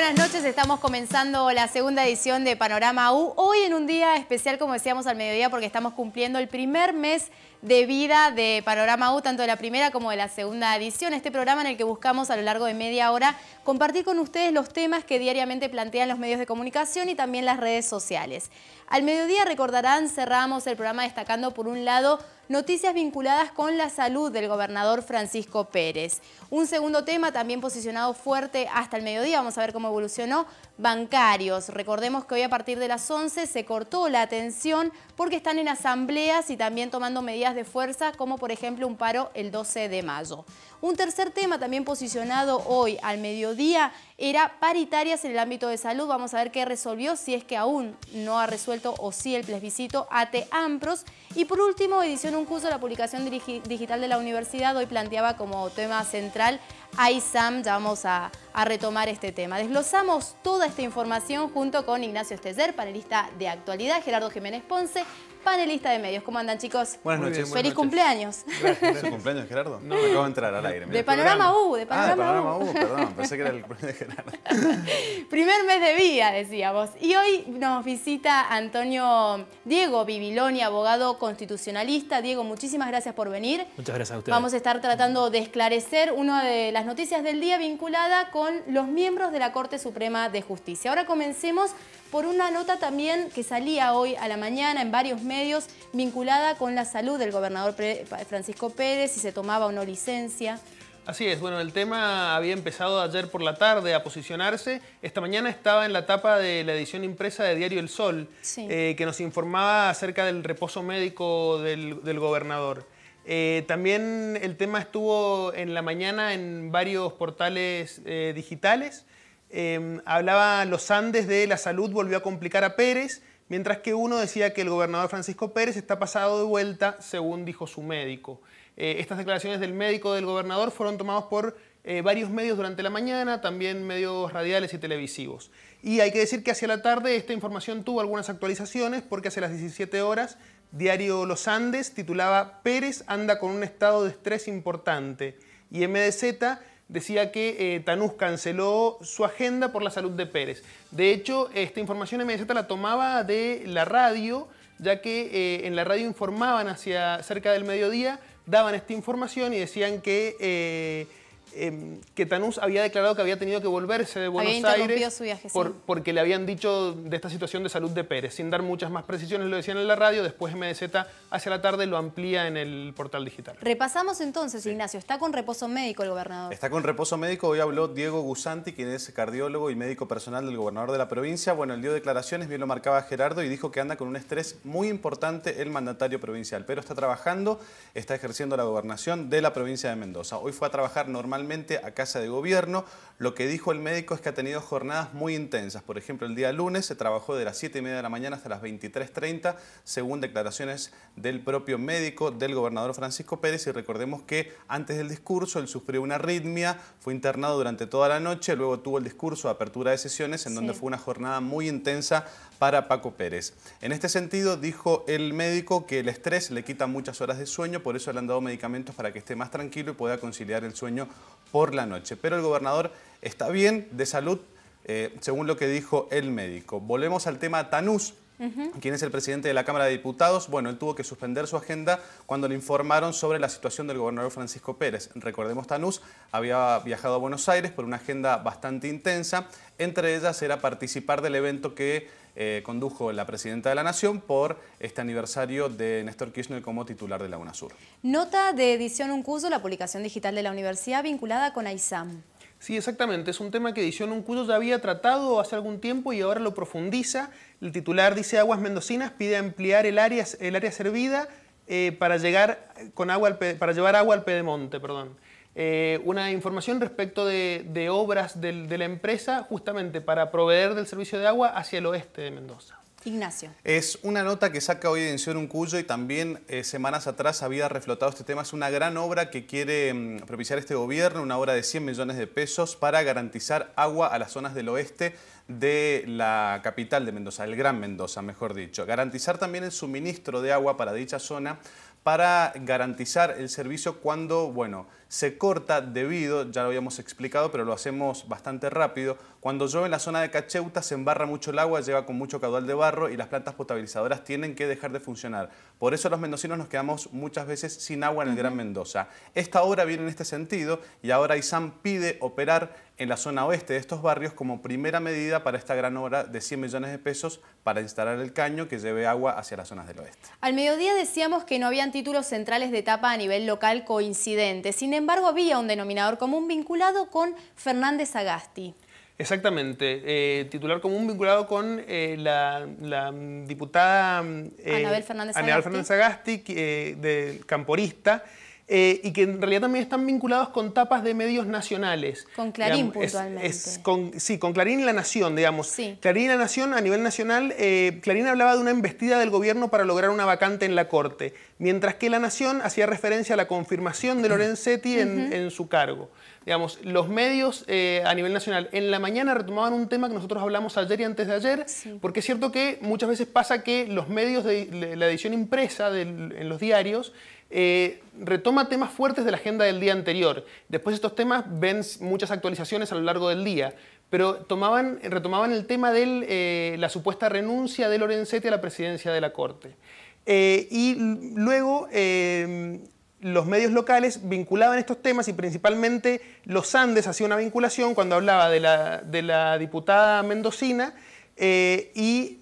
buenas noches, estamos comenzando la segunda edición de Panorama U. Hoy en un día especial, como decíamos, al mediodía, porque estamos cumpliendo el primer mes de vida de Panorama U, tanto de la primera como de la segunda edición. Este programa en el que buscamos a lo largo de media hora compartir con ustedes los temas que diariamente plantean los medios de comunicación y también las redes sociales. Al mediodía, recordarán, cerramos el programa destacando por un lado noticias vinculadas con la salud del gobernador Francisco Pérez. Un segundo tema también posicionado fuerte hasta el mediodía, vamos a ver cómo evolucionó, bancarios. Recordemos que hoy a partir de las 11 se cortó la atención porque están en asambleas y también tomando medidas de fuerza, como por ejemplo un paro el 12 de mayo. Un tercer tema también posicionado hoy al mediodía era paritarias en el ámbito de salud. Vamos a ver qué resolvió, si es que aún no ha resuelto o sí el plebiscito ATE AMPROS. Y por último, edición Un Curso, la publicación digital de la universidad hoy planteaba como tema central AISAM. Ya vamos a retomar este tema. Desglosamos toda esta información junto con Ignacio Esteller, panelista de actualidad, Gerardo Jiménez Ponce, panelista de medios. ¿Cómo andan, chicos? Buenas noches. Feliz cumpleaños. Gracias. ¿Es su cumpleaños, Gerardo? No, me acabo de entrar al aire. De Panorama U, de Panorama U, perdón, pensé que era el cumpleaños de Gerardo. Primer mes de vida, decíamos. Y hoy nos visita Diego Bibiloni, abogado constitucionalista. Diego, muchísimas gracias por venir. Muchas gracias a ustedes. Vamos a estar tratando de esclarecer una de las noticias del día vinculada con los miembros de la Corte Suprema de Justicia. Ahora comencemos por una nota también que salía hoy a la mañana en varios medios vinculada con la salud del gobernador Francisco Pérez, si se tomaba o no licencia. Así es, bueno, el tema había empezado ayer por la tarde a posicionarse. Esta mañana estaba en la tapa de la edición impresa de Diario El Sol, sí, que nos informaba acerca del reposo médico del gobernador. También el tema estuvo en la mañana en varios portales digitales. Hablaba Los Andes de la salud volvió a complicar a Pérez, mientras que uno decía que el gobernador Francisco Pérez está pasado de vuelta, según dijo su médico. Estas declaraciones del médico del gobernador fueron tomadas por varios medios durante la mañana, también medios radiales y televisivos. Y hay que decir que hacia la tarde esta información tuvo algunas actualizaciones, porque hacia las 17 horas Diario Los Andes titulaba "Pérez anda con un estado de estrés importante" y MDZ decía que Tanús canceló su agenda por la salud de Pérez. De hecho, esta información MDZ la tomaba de la radio, ya que en la radio informaban hacia cerca del mediodía, daban esta información y decían que Tanús había declarado que había tenido que volverse de Buenos Aires su viaje, sí, porque le habían dicho de esta situación de salud de Pérez. Sin dar muchas más precisiones, lo decían en la radio, después MDZ hacia la tarde lo amplía en el portal digital. Repasamos entonces, Ignacio, ¿está con reposo médico el gobernador? Está con reposo médico. Hoy habló Diego Gusanti, quien es cardiólogo y médico personal del gobernador de la provincia. Bueno, él dio declaraciones, bien lo marcaba Gerardo, y dijo que anda con un estrés muy importante el mandatario provincial, pero está trabajando, está ejerciendo la gobernación de la provincia de Mendoza. Hoy fue a trabajar normalmente a Casa de Gobierno. Lo que dijo el médico es que ha tenido jornadas muy intensas. Por ejemplo, el día lunes se trabajó de las 7:30 de la mañana hasta las 23:30, según declaraciones del propio médico del gobernador Francisco Pérez. Y recordemos que antes del discurso él sufrió una arritmia, fue internado durante toda la noche, luego tuvo el discurso de apertura de sesiones, en donde fue una jornada muy intensa para Paco Pérez. En este sentido, dijo el médico que el estrés le quita muchas horas de sueño, por eso le han dado medicamentos para que esté más tranquilo y pueda conciliar el sueño por la noche. Pero el gobernador está bien de salud, según lo que dijo el médico. Volvemos al tema Tanús. ¿Quién es el presidente de la Cámara de Diputados? Bueno, él tuvo que suspender su agenda cuando le informaron sobre la situación del gobernador Francisco Pérez. Recordemos, Tanús había viajado a Buenos Aires por una agenda bastante intensa. Entre ellas era participar del evento que condujo la presidenta de la Nación por este aniversario de Néstor Kirchner como titular de la UNASUR. Nota de edición Un Curso, la publicación digital de la universidad vinculada con AISAM. Sí, exactamente. Es un tema que Edición Un Cuyo ya había tratado hace algún tiempo y ahora lo profundiza. El titular dice: Aguas Mendocinas pide ampliar el área servida para llevar agua al Pedemonte. Una información respecto de obras de la empresa justamente para proveer del servicio de agua hacia el oeste de Mendoza. Ignacio. Es una nota que saca hoy Edición Un Cuyo y también semanas atrás había reflotado este tema. Es una gran obra que quiere propiciar este gobierno, una obra de 100 millones de pesos para garantizar agua a las zonas del oeste de la capital de Mendoza, el Gran Mendoza, mejor dicho. Garantizar también el suministro de agua para dicha zona, para garantizar el servicio cuando, bueno, se corta debido, ya lo habíamos explicado, pero lo hacemos bastante rápido. Cuando llueve en la zona de Cacheuta se embarra mucho el agua, llega con mucho caudal de barro y las plantas potabilizadoras tienen que dejar de funcionar. Por eso los mendocinos nos quedamos muchas veces sin agua en el Gran Mendoza. Esta obra viene en este sentido y ahora ISAM pide operar en la zona oeste de estos barrios como primera medida para esta gran obra de 100 millones de pesos para instalar el caño que lleve agua hacia las zonas del oeste. Al mediodía decíamos que no habían títulos centrales de etapa a nivel local coincidentes. Sin embargo, había un denominador común vinculado con Fernández Sagasti. Exactamente, titular común vinculado con la diputada Anabel Fernández Sagasti, camporista, y que en realidad también están vinculados con tapas de medios nacionales. Con Clarín, digamos, puntualmente. Sí, con Clarín y La Nación, digamos. Sí. Clarín y La Nación, a nivel nacional, Clarín hablaba de una embestida del gobierno para lograr una vacante en la Corte, mientras que La Nación hacía referencia a la confirmación de Lorenzetti en su cargo. Digamos, los medios a nivel nacional en la mañana retomaban un tema que nosotros hablamos ayer y antes de ayer, porque es cierto que muchas veces pasa que los medios de la edición impresa en los diarios retoma temas fuertes de la agenda del día anterior. Después estos temas ven muchas actualizaciones a lo largo del día, pero retomaban el tema de la supuesta renuncia de Lorenzetti a la presidencia de la Corte. Y luego los medios locales vinculaban estos temas y principalmente Los Andes hacía una vinculación cuando hablaba de la diputada mendocina y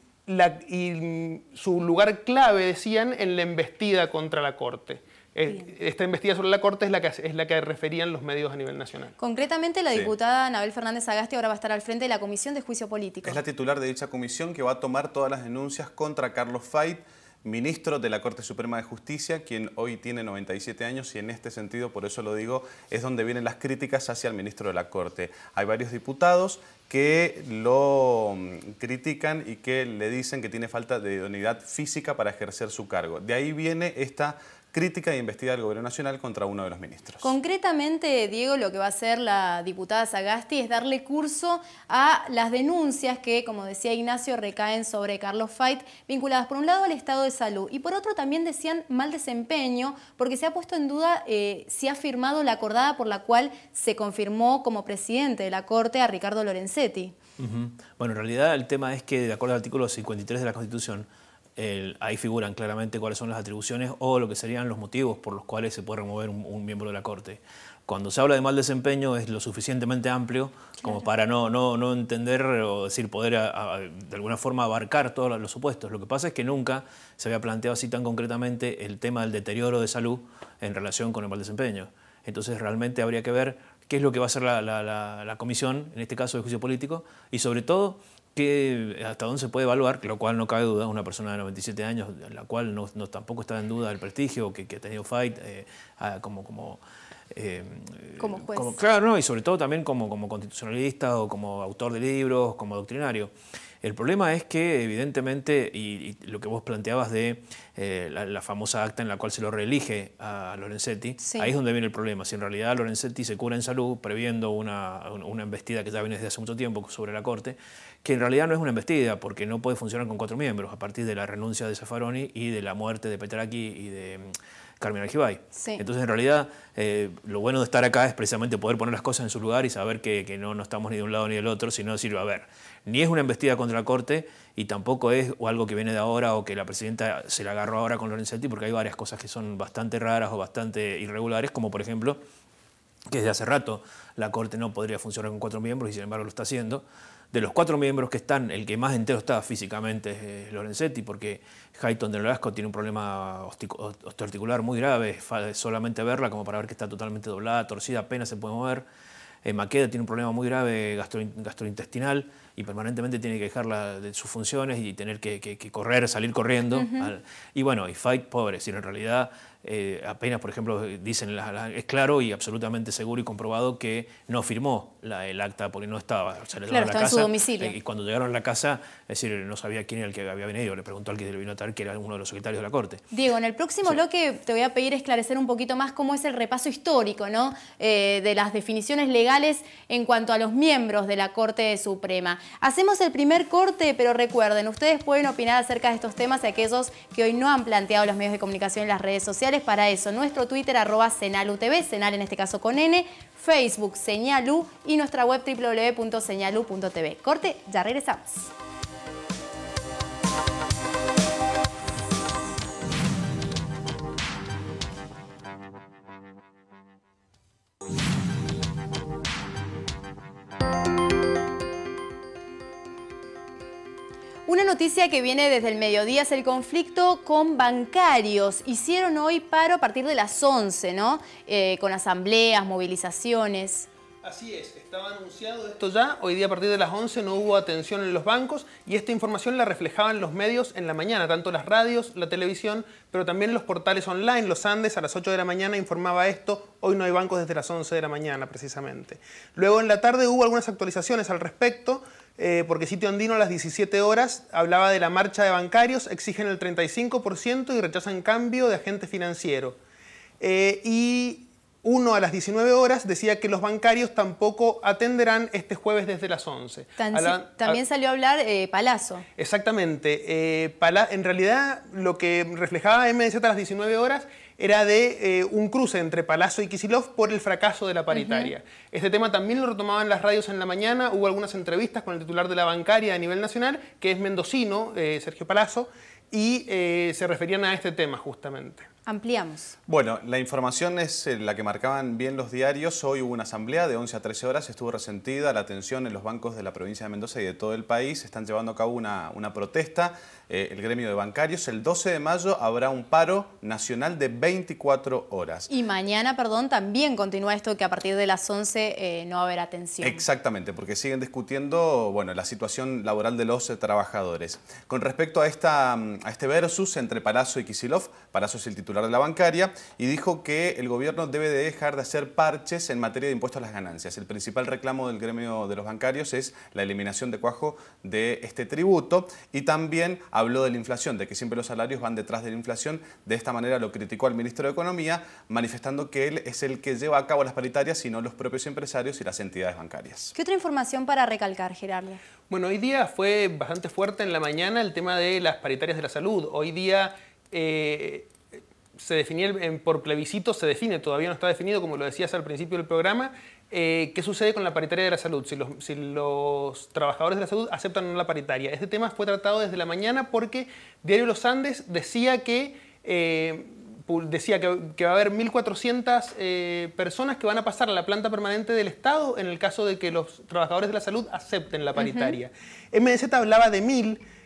su lugar clave, decían, en la embestida contra la Corte. Esta embestida sobre la Corte es la que referían los medios a nivel nacional. Concretamente, la diputada Anabel Fernández Sagasti ahora va a estar al frente de la Comisión de Juicio Político. Es la titular de dicha comisión que va a tomar todas las denuncias contra Carlos Fait, ministro de la Corte Suprema de Justicia, quien hoy tiene 97 años y en este sentido, por eso lo digo, es donde vienen las críticas hacia el ministro de la Corte. Hay varios diputados que lo critican y que le dicen que tiene falta de idoneidad física para ejercer su cargo. De ahí viene esta crítica e investiga del Gobierno Nacional contra uno de los ministros. Concretamente, Diego, lo que va a hacer la diputada Sagasti es darle curso a las denuncias que, como decía Ignacio, recaen sobre Carlos Fait, vinculadas por un lado al estado de salud y por otro también decían mal desempeño, porque se ha puesto en duda si ha firmado la acordada por la cual se confirmó como presidente de la Corte a Ricardo Lorenzetti. Bueno, en realidad el tema es que, de acuerdo al artículo 53 de la Constitución, ahí figuran claramente cuáles son las atribuciones o lo que serían los motivos por los cuales se puede remover un miembro de la Corte. Cuando se habla de mal desempeño es lo suficientemente amplio como para no entender o decir poder de alguna forma abarcar todos los supuestos. Lo que pasa es que nunca se había planteado así tan concretamente el tema del deterioro de salud en relación con el mal desempeño. Entonces realmente habría que ver qué es lo que va a hacer la comisión, en este caso de juicio político, y sobre todo hasta dónde se puede evaluar, lo cual no cabe duda, una persona de 97 años, en la cual tampoco está en duda el prestigio que ha tenido Fait como juez. Claro, ¿no? Y sobre todo también como constitucionalista o como autor de libros, como doctrinario. El problema es que, evidentemente, y lo que vos planteabas de la famosa acta en la cual se lo reelige a Lorenzetti, ahí es donde viene el problema. Si en realidad Lorenzetti se cura en salud, previendo una embestida que ya viene desde hace mucho tiempo sobre la Corte, que en realidad no es una embestida, porque no puede funcionar con 4 miembros, a partir de la renuncia de Zaffaroni y de la muerte de Petraki y de Carmen Aljibay. Entonces, en realidad, lo bueno de estar acá es precisamente poder poner las cosas en su lugar y saber que no estamos ni de un lado ni del otro, sino decir, a ver, ni es una embestida contra la Corte y tampoco es algo que viene de ahora o que la presidenta se la agarró ahora con Lorenzetti, porque hay varias cosas que son bastante raras o bastante irregulares, como por ejemplo que desde hace rato la Corte no podría funcionar con 4 miembros y sin embargo lo está haciendo. De los 4 miembros que están, el que más entero está físicamente es Lorenzetti, porque Hayton de Nolasco tiene un problema osteoarticular muy grave, solamente verla como para ver que está totalmente doblada, torcida, apenas se puede mover. Maqueda tiene un problema muy grave gastrointestinal y permanentemente tiene que dejar de sus funciones y tener que correr, salir corriendo. Y bueno, y Fait, pobre, si en realidad apenas, por ejemplo, dicen, es claro y absolutamente seguro y comprobado que no firmó el acta porque no estaba. O sea, claro, estaba en su domicilio. Y cuando llegaron a la casa, es decir, no sabía quién era el que había venido, le preguntó al que le vino a traer, que era uno de los secretarios de la Corte. Diego, en el próximo bloque te voy a pedir esclarecer un poquito más cómo es el repaso histórico, ¿no? De las definiciones legales en cuanto a los miembros de la Corte Suprema. Hacemos el primer corte, pero recuerden, ustedes pueden opinar acerca de estos temas y aquellos que hoy no han planteado los medios de comunicación en las redes sociales. sociales para eso. Nuestro Twitter @SeñalUTV, Señal en este caso con N, Facebook Señalú y nuestra web www.señalu.tv. Corte, ya regresamos. Una noticia que viene desde el mediodía es el conflicto con bancarios. Hicieron hoy paro a partir de las 11, ¿no? Con asambleas, movilizaciones. Así es, estaba anunciado esto ya. Hoy día a partir de las 11 no hubo atención en los bancos y esta información la reflejaban los medios en la mañana, tanto las radios, la televisión, pero también los portales online. Los Andes a las 8 de la mañana informaba esto. Hoy no hay bancos desde las 11 de la mañana precisamente. Luego en la tarde hubo algunas actualizaciones al respecto. Porque Sitio Andino a las 17 horas hablaba de la marcha de bancarios, exigen el 35% y rechazan cambio de agente financiero. Y uno a las 19 horas decía que los bancarios tampoco atenderán este jueves desde las 11. También salió a hablar Palazzo. Exactamente. En realidad lo que reflejaba MDZ a las 19 horas era de un cruce entre Palazzo y Kicillof por el fracaso de la paritaria. Este tema también lo retomaban las radios en la mañana. Hubo algunas entrevistas con el titular de la bancaria a nivel nacional, que es mendocino, Sergio Palazzo, y se referían a este tema justamente. Ampliamos. Bueno, la información es la que marcaban bien los diarios. Hoy hubo una asamblea de 11 a 13 horas. Estuvo resentida la atención en los bancos de la provincia de Mendoza y de todo el país. Están llevando a cabo una protesta. El gremio de bancarios. El 12 de mayo habrá un paro nacional de 24 horas. Y mañana, perdón, también continúa esto que a partir de las 11 no va a haber atención. Exactamente, porque siguen discutiendo, bueno, la situación laboral de los trabajadores. Con respecto a este versus entre Palazzo y Kicillof, Palazzo es el titular de la bancaria y dijo que el gobierno debe de dejar de hacer parches en materia de impuestos a las ganancias. El principal reclamo del gremio de los bancarios es la eliminación de cuajo de este tributo y también habló de la inflación, de que siempre los salarios van detrás de la inflación. De esta manera lo criticó al ministro de Economía, manifestando que él es el que lleva a cabo las paritarias y no los propios empresarios y las entidades bancarias. ¿Qué otra información para recalcar, Gerardo? Bueno, hoy día fue bastante fuerte en la mañana el tema de las paritarias de la salud. Hoy día se definía por plebiscito, todavía no está definido, como lo decías al principio del programa, qué sucede con la paritaria de la salud, si los trabajadores de la salud aceptan o no la paritaria. Este tema fue tratado desde la mañana porque Diario Los Andes decía que va a haber 1.400 personas que van a pasar a la planta permanente del Estado en el caso de que los trabajadores de la salud acepten la paritaria. MDZ hablaba de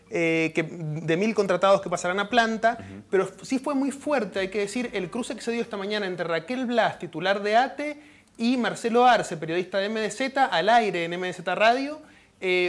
1.000 contratados que pasarán a planta, pero sí fue muy fuerte, hay que decir, el cruce que se dio esta mañana entre Raquel Blas, titular de ATE, y Marcelo Arce, periodista de MDZ, al aire en MDZ Radio,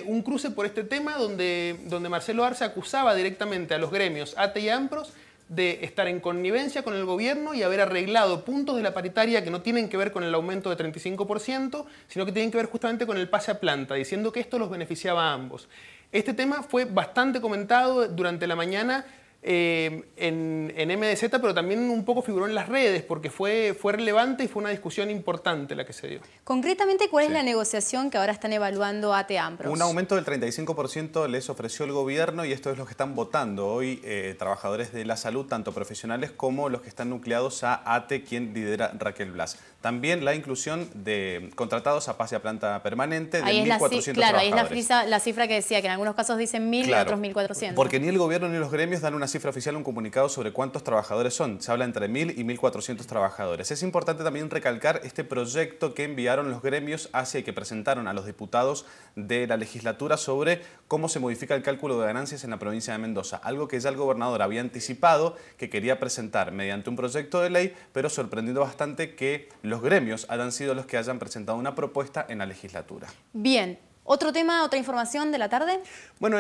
un cruce por este tema donde Marcelo Arce acusaba directamente a los gremios ATE y AMPROS de estar en connivencia con el gobierno y haber arreglado puntos de la paritaria que no tienen que ver con el aumento de 35%, sino que tienen que ver justamente con el pase a planta, diciendo que esto los beneficiaba a ambos. Este tema fue bastante comentado durante la mañana en MDZ, pero también un poco figuró en las redes, porque fue relevante y fue una discusión importante la que se dio. Concretamente, ¿cuál es la negociación que ahora están evaluando ATE AMPROS? Un aumento del 35% les ofreció el gobierno y esto es lo que están votando hoy trabajadores de la salud, tanto profesionales como los que están nucleados a ATE, quien lidera Raquel Blas. También la inclusión de contratados a pase a planta permanente de 1.400 claro, trabajadores. Ahí es la cifra que decía, que en algunos casos dicen 1.000 y otros 1.400. Porque ni el gobierno ni los gremios dan una cifra oficial, un comunicado sobre cuántos trabajadores son. Se habla entre 1.000 y 1.400 trabajadores. Es importante también recalcar este proyecto que enviaron los gremios que presentaron a los diputados de la legislatura sobre cómo se modifica el cálculo de ganancias en la provincia de Mendoza. Algo que ya el gobernador había anticipado que quería presentar mediante un proyecto de ley, pero sorprendiendo bastante que los gremios hayan sido los que hayan presentado una propuesta en la legislatura. Bien. ¿Otro tema, otra información de la tarde? Bueno,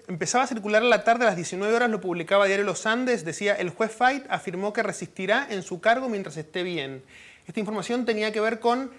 empezaba a circular a la tarde a las 19 horas, lo publicaba Diario Los Andes, decía: el juez Fait afirmó que resistirá en su cargo mientras esté bien. Esta información tenía que ver con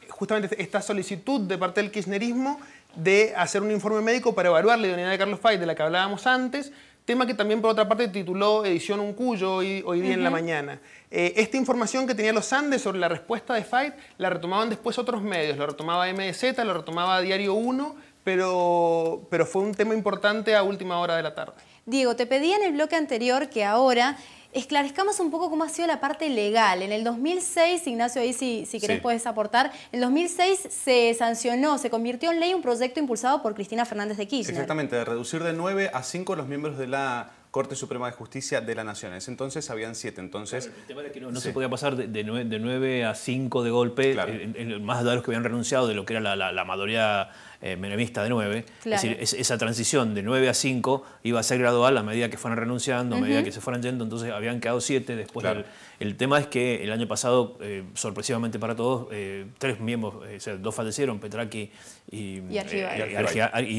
justamente esta solicitud de parte del kirchnerismo de hacer un informe médico para evaluar la idoneidad de Carlos Fait, de la que hablábamos antes, tema que también por otra parte tituló Edición Uncuyo hoy día en la mañana. Esta información que tenía Los Andes sobre la respuesta de Fait la retomaban después otros medios, lo retomaba MDZ, lo retomaba Diario 1, pero fue un tema importante a última hora de la tarde. Diego, te pedí en el bloque anterior que ahora esclarezcamos un poco cómo ha sido la parte legal. En el 2006, Ignacio, ahí si querés podés aportar, en el 2006 se sancionó, se convirtió en ley un proyecto impulsado por Cristina Fernández de Kirchner. Exactamente, de reducir de 9 a 5 los miembros de la Corte Suprema de Justicia de la Nación. En ese entonces habían 7. Entonces, el tema era que no se podía pasar de 9 a 5 de golpe, claro, más allá de los que habían renunciado de lo que era la mayoría menemista de 9. Claro. Es decir, esa transición de 9 a 5 iba a ser gradual a medida que fueran renunciando, a medida que se fueran yendo. Entonces habían quedado 7 después. Claro. El tema es que el año pasado, sorpresivamente para todos, 3 miembros, o sea, 2 fallecieron, Petraki y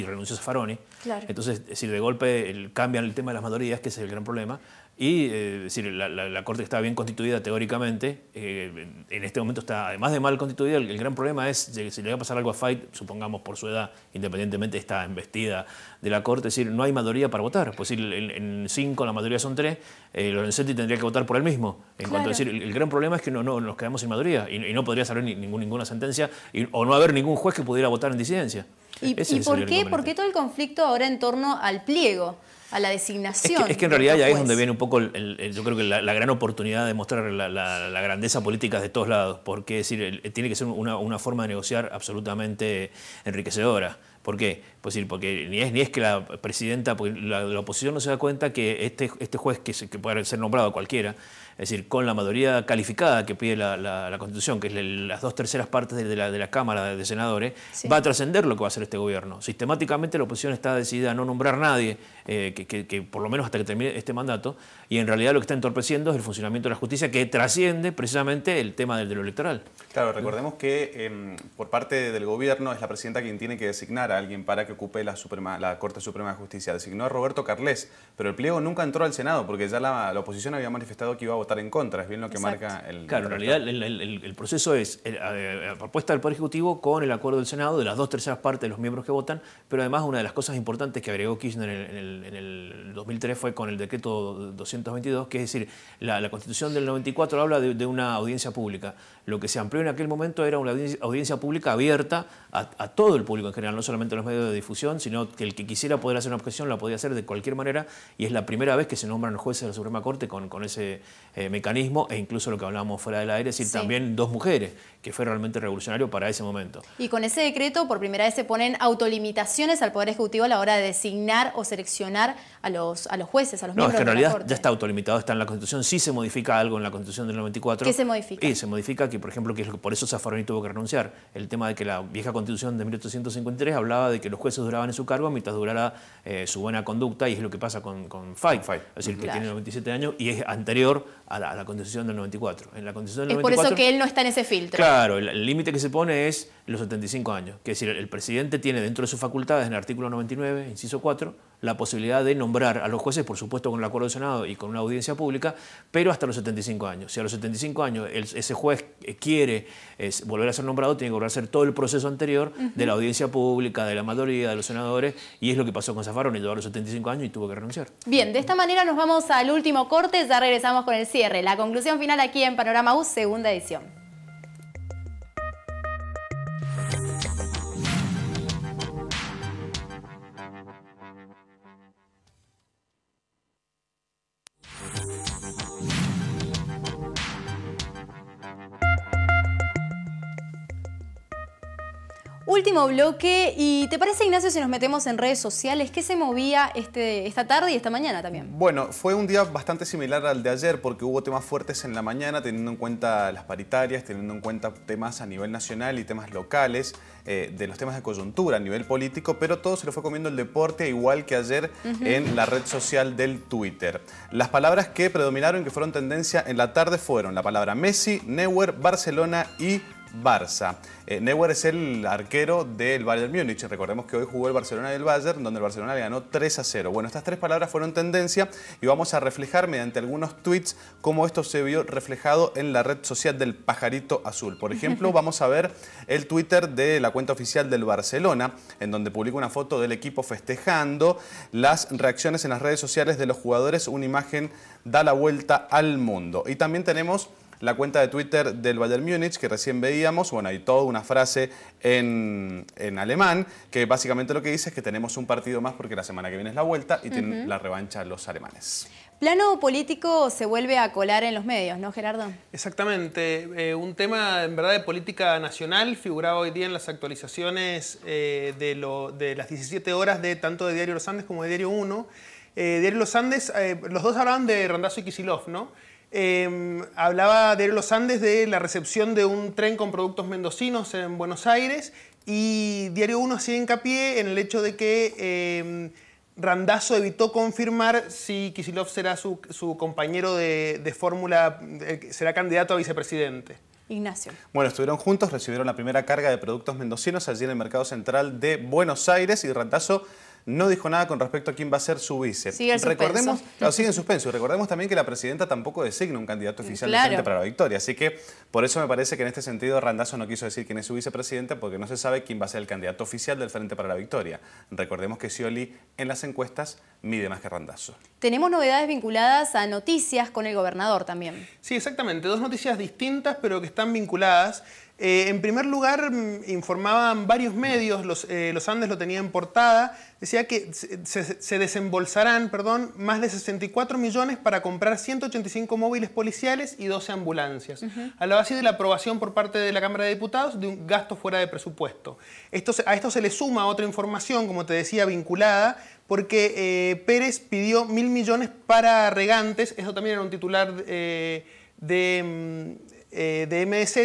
renunció Zaffaroni. Claro. Entonces, es decir, de golpe cambian el tema de las mayorías, que es el gran problema. Y es decir, la Corte está bien constituida teóricamente, en este momento está, además de mal constituida, el gran problema es si le va a pasar algo a Fait, supongamos por su edad, independientemente está embestida de la Corte, es decir, no hay mayoría para votar, pues en 5 la mayoría son 3, Lorenzetti tendría que votar por él mismo. En cuanto a decir, el gran problema es que no nos quedamos sin mayoría y no podría salir ninguna sentencia o no haber ningún juez que pudiera votar en disidencia. ¿Y por qué todo el conflicto ahora en torno al pliego? A la designación. Es que en realidad ya es donde viene un poco, yo creo que la gran oportunidad de mostrar la grandeza política de todos lados, porque es decir, tiene que ser una forma de negociar absolutamente enriquecedora. ¿Por qué? Pues decir, porque ni es que la presidenta, porque la oposición no se da cuenta que este juez que puede ser nombrado cualquiera, es decir, con la mayoría calificada que pide la Constitución, que es las 2/3 partes de la Cámara de Senadores, va a trascender lo que va a hacer este gobierno. Sistemáticamente la oposición está decidida a no nombrar a nadie, que por lo menos hasta que termine este mandato, y en realidad lo que está entorpeciendo es el funcionamiento de la justicia, que trasciende precisamente el tema de lo electoral. Claro, recordemos que por parte del gobierno es la presidenta quien tiene que designar a alguien para que ocupe la Corte Suprema de Justicia. Designó a Roberto Carles, pero el pliego nunca entró al Senado porque ya la oposición había manifestado que iba a votar en contra. Es bien lo que marca el... Claro, en realidad el proceso es propuesta del Poder Ejecutivo con el acuerdo del Senado de las 2/3 partes de los miembros que votan, pero además una de las cosas importantes que agregó Kirchner en el 2003 fue con el decreto 222, que es decir, la Constitución del 94 habla de una audiencia pública. Lo que se amplió en aquel momento era una audiencia pública abierta a todo el público en general, no solamente a los medios de difusión, sino que el que quisiera poder hacer una objeción la podía hacer de cualquier manera, y es la primera vez que se nombran jueces de la Suprema Corte con ese mecanismo, e incluso lo que hablábamos fuera del aire, es decir, también 2 mujeres, que fue realmente revolucionario para ese momento. Y con ese decreto, por primera vez se ponen autolimitaciones al Poder Ejecutivo a la hora de designar o seleccionar a los jueces, a los miembros de la Corte. No, es que en realidad ya está autolimitado, está en la Constitución. Sí se modifica algo en la Constitución del 94. ¿Qué se modifica? Y se modifica que, por ejemplo, que por eso Zaffaroni tuvo que renunciar. El tema de que la vieja Constitución de 1853 hablaba de que los jueces duraban en su cargo mientras durara su buena conducta, y es lo que pasa con Fait. Es decir, que tiene 97 años y es anterior a la Constitución del 94. En la Constitución del 94, por eso que él no está en ese filtro. Claro, el límite que se pone es los 75 años. Que es decir, el presidente tiene dentro de sus facultades, en el artículo 99, inciso 4, la posibilidad de nombrar a los jueces, por supuesto con el acuerdo del Senado y con una audiencia pública, pero hasta los 75 años. Si a los 75 años ese juez quiere volver a ser nombrado, tiene que volver a hacer todo el proceso anterior de la audiencia pública, de la mayoría, de los senadores, y es lo que pasó con Zaffaroni, llegó a los 75 años y tuvo que renunciar. Bien, de esta manera nos vamos al último corte, ya regresamos con el cierre. La conclusión final aquí en Panorama U, segunda edición. Último bloque, y ¿te parece, Ignacio, si nos metemos en redes sociales? ¿Qué se movía esta tarde y esta mañana también? Bueno, fue un día bastante similar al de ayer porque hubo temas fuertes en la mañana, teniendo en cuenta las paritarias, teniendo en cuenta temas a nivel nacional y temas locales, de los temas de coyuntura a nivel político, pero todo se lo fue comiendo el deporte, igual que ayer en la red social del Twitter. Las palabras que predominaron, que fueron tendencia en la tarde, fueron la palabra Messi, Neuer, Barcelona y Barça. Neuer es el arquero del Bayern Múnich. Recordemos que hoy jugó el Barcelona y el Bayern, donde el Barcelona le ganó 3-0. Bueno, estas 3 palabras fueron tendencia y vamos a reflejar mediante algunos tweets cómo esto se vio reflejado en la red social del Pajarito Azul. Por ejemplo, vamos a ver el Twitter de la cuenta oficial del Barcelona, en donde publica una foto del equipo festejando. Las reacciones en las redes sociales de los jugadores, una imagen da la vuelta al mundo. Y también tenemos la cuenta de Twitter del Bayern Múnich que recién veíamos. Bueno, hay toda una frase en alemán que básicamente lo que dice es que tenemos un partido más porque la semana que viene es la vuelta y tienen la revancha los alemanes. Plano político se vuelve a colar en los medios, ¿no, Gerardo? Exactamente. Un tema, en verdad, de política nacional figuraba hoy día en las actualizaciones de las 17 horas de tanto de Diario Los Andes como de Diario 1. Diario Los Andes, los dos hablaban de Randazzo y Kicillof, ¿no? Hablaba Diario Los Andes de la recepción de un tren con productos mendocinos en Buenos Aires y Diario 1 hacía hincapié en el hecho de que Randazzo evitó confirmar si Kicillof será su compañero de fórmula, será candidato a vicepresidente. Ignacio. Bueno, estuvieron juntos, recibieron la primera carga de productos mendocinos allí en el Mercado Central de Buenos Aires y Randazzo no dijo nada con respecto a quién va a ser su vice. Sigue el suspenso. Sigue en suspenso. Y recordemos también que la presidenta tampoco designa un candidato oficial del Frente para la Victoria. Así que por eso me parece que en este sentido Randazzo no quiso decir quién es su vicepresidente porque no se sabe quién va a ser el candidato oficial del Frente para la Victoria. Recordemos que Scioli en las encuestas mide más que Randazzo. Tenemos novedades vinculadas a noticias con el gobernador también. Sí, exactamente. Dos noticias distintas pero que están vinculadas. En primer lugar, informaban varios medios, los Andes lo tenía en portada, decía que se desembolsarán más de 64 millones para comprar 185 móviles policiales y 12 ambulancias. Hablaba así de la aprobación por parte de la Cámara de Diputados de un gasto fuera de presupuesto. A esto se le suma otra información, como te decía, vinculada, porque Pérez pidió 1.000 millones para regantes, eso también era un titular de MDZ,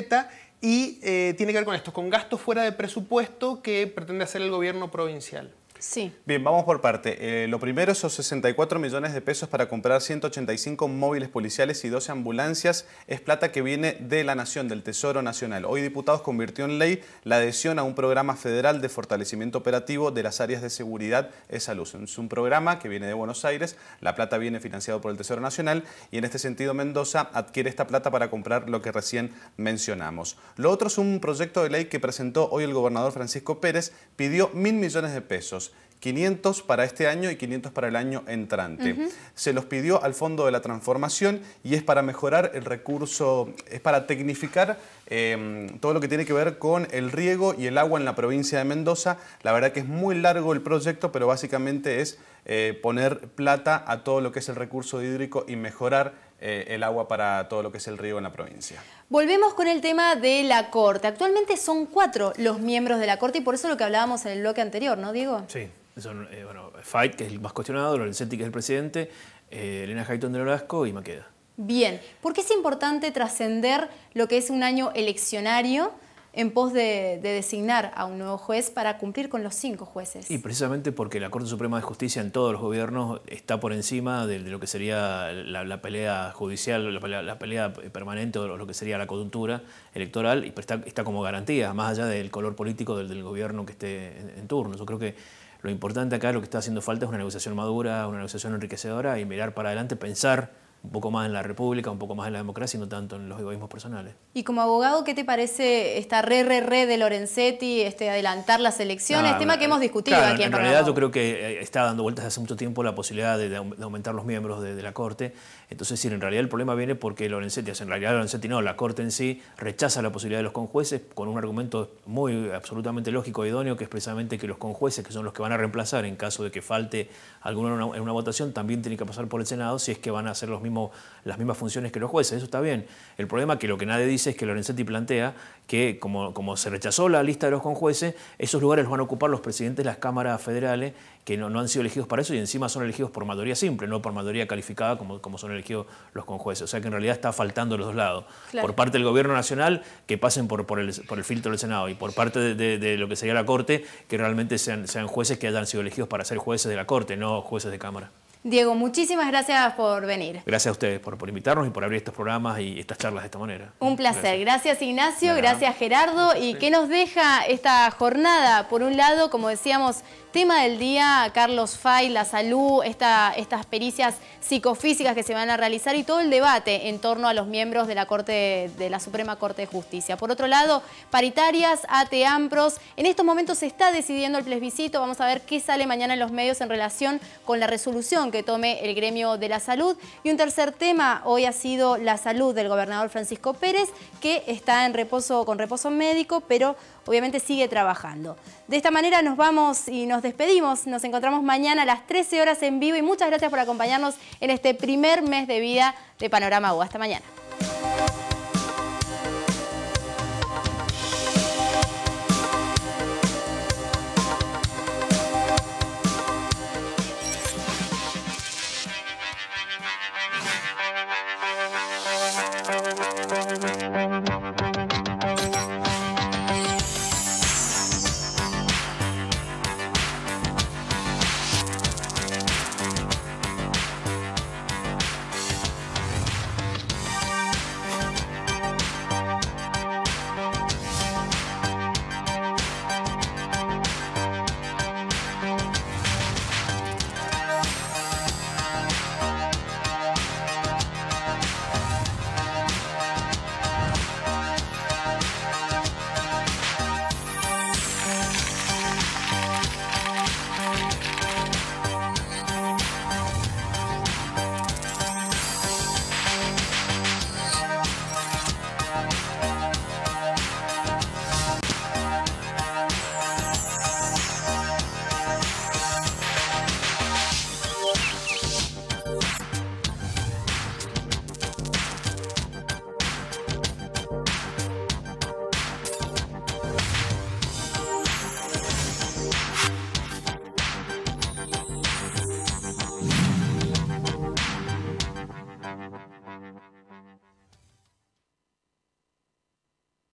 y tiene que ver con esto, con gastos fuera de presupuesto que pretende hacer el gobierno provincial. Sí. Bien, vamos por parte. Lo primero, esos 64 millones de pesos para comprar 185 móviles policiales y 12 ambulancias es plata que viene de la Nación, del Tesoro Nacional. Hoy Diputados convirtió en ley la adhesión a un programa federal de fortalecimiento operativo de las áreas de seguridad y salud. Es un programa que viene de Buenos Aires, la plata viene financiado por el Tesoro Nacional y en este sentido Mendoza adquiere esta plata para comprar lo que recién mencionamos. Lo otro es un proyecto de ley que presentó hoy el gobernador Francisco Pérez, pidió 1.000 millones de pesos. 500 para este año y 500 para el año entrante. Se los pidió al Fondo de la Transformación y es para mejorar el recurso, es para tecnificar todo lo que tiene que ver con el riego y el agua en la provincia de Mendoza. La verdad que es muy largo el proyecto, pero básicamente es poner plata a todo lo que es el recurso hídrico y mejorar el agua para todo lo que es el riego en la provincia. Volvemos con el tema de la Corte. Actualmente son 4 los miembros de la Corte y por eso lo que hablábamos en el bloque anterior, ¿no, Diego? Sí, son Fait, que es el más cuestionado, Lorenzetti, que es el presidente, Elena Hayton de Nolasco y Maqueda. Bien, ¿por qué es importante trascender lo que es un año eleccionario en pos de designar a un nuevo juez para cumplir con los 5 jueces? Y precisamente porque la Corte Suprema de Justicia en todos los gobiernos está por encima de lo que sería la pelea judicial, la pelea permanente o lo que sería la coyuntura electoral, y está como garantía, más allá del color político del gobierno que esté en turno. Yo creo que lo importante acá, lo que está haciendo falta es una negociación madura, una negociación enriquecedora y mirar para adelante, pensar un poco más en la República, un poco más en la democracia y no tanto en los egoísmos personales. Y como abogado, ¿qué te parece esta de Lorenzetti, adelantar las elecciones? Tema que hemos discutido aquí en realidad yo creo que está dando vueltas hace mucho tiempo la posibilidad de aumentar los miembros de la Corte. Entonces, en realidad el problema viene porque la Corte en sí rechaza la posibilidad de los conjueces con un argumento absolutamente lógico e idóneo, que es precisamente que los conjueces, que son los que van a reemplazar en caso de que falte alguno en una votación, también tienen que pasar por el Senado si es que van a hacer las mismas funciones que los jueces. Eso está bien. El problema, que lo que nadie dice, es que Lorenzetti plantea que como se rechazó la lista de los conjueces, esos lugares los van a ocupar los presidentes de las cámaras federales que no han sido elegidos para eso y encima son elegidos por mayoría simple, no por mayoría calificada como son elegidos los conjueces. O sea que en realidad está faltando los dos lados. Claro. Por parte del gobierno nacional, que pasen por el filtro del Senado, y por parte de lo que sería la Corte, que realmente sean jueces que hayan sido elegidos para ser jueces de la Corte, no jueces de cámara. Diego, muchísimas gracias por venir. Gracias a ustedes por invitarnos y por abrir estos programas y estas charlas de esta manera. Un placer. Gracias Ignacio, gracias Gerardo. ¿Y qué nos deja esta jornada? Por un lado, como decíamos, tema del día, Carlos Fait, la salud, estas pericias psicofísicas que se van a realizar y todo el debate en torno a los miembros de la Suprema Corte de Justicia. Por otro lado, paritarias, ATE, AMPROS. En estos momentos se está decidiendo el plebiscito. Vamos a ver qué sale mañana en los medios en relación con la resolución que que tome el gremio de la salud. Y un tercer tema hoy ha sido la salud del gobernador Francisco Pérez, que está con reposo médico, pero obviamente sigue trabajando. De esta manera nos vamos y nos despedimos. Nos encontramos mañana a las 13 horas en vivo y muchas gracias por acompañarnos en este primer mes de vida de Panorama U. Hasta mañana.